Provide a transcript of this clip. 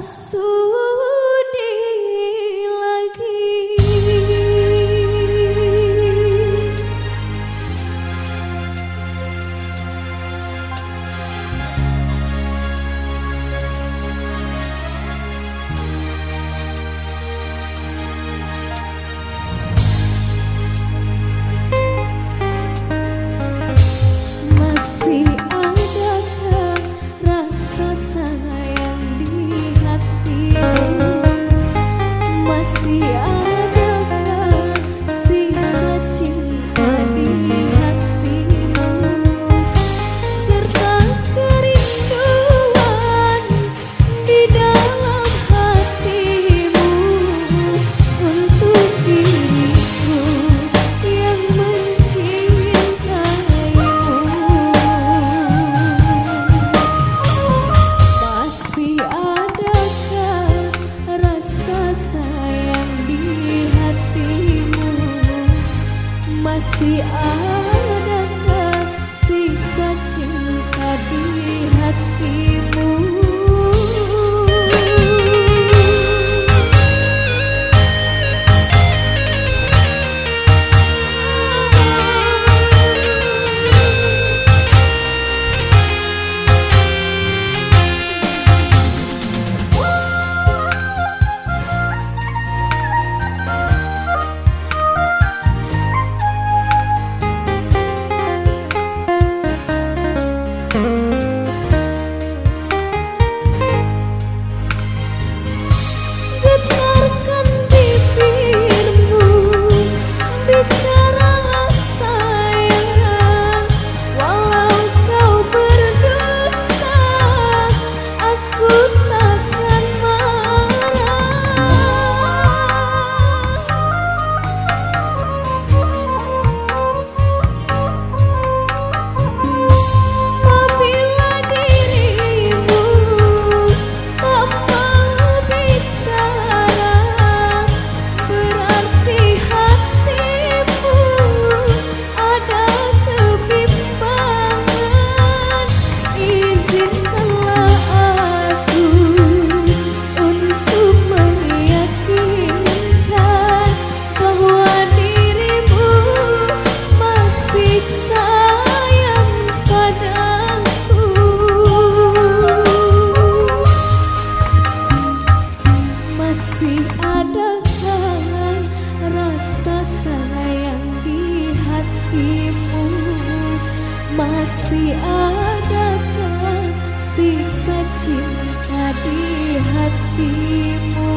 sudi lagi. Masih adakah rasa sayang di hatimu? Masih adakah sisa cinta di hatimu? Serta kerinduan di dalam hatimu untuk diriku yang mencintaimu. Masih adakah rasa sayang di hatimu? Masih adakah sisa cinta di hatimu? Getarkan bibirmu, bicaralah sayang. Walau kau berdusta, aku takkan marah. Apabila dirimu tak mau bicara, berarti hatimu ada kebimbangan. Izinkanlah aku untuk meyakinkan bahwa dirimu masih sayang padaku. Masih adakah rasa sayang di hatimu? Masih adakah sisa cinta di hatimu?